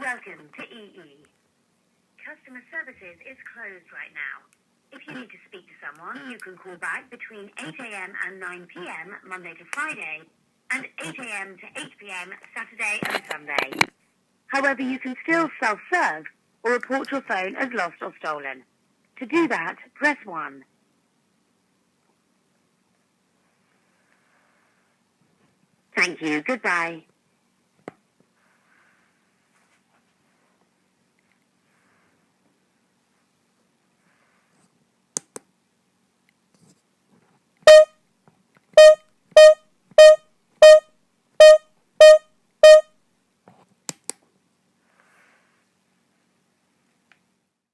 Welcome to EE. Customer services is closed right now. If you need to speak to someone, you can call back between 8 a.m. and 9 p.m. Monday to Friday, and 8 a.m. to 8 p.m. Saturday and Sunday. However, you can still self-serve or report your phone as lost or stolen. To do that, press 1. Thank you. Goodbye.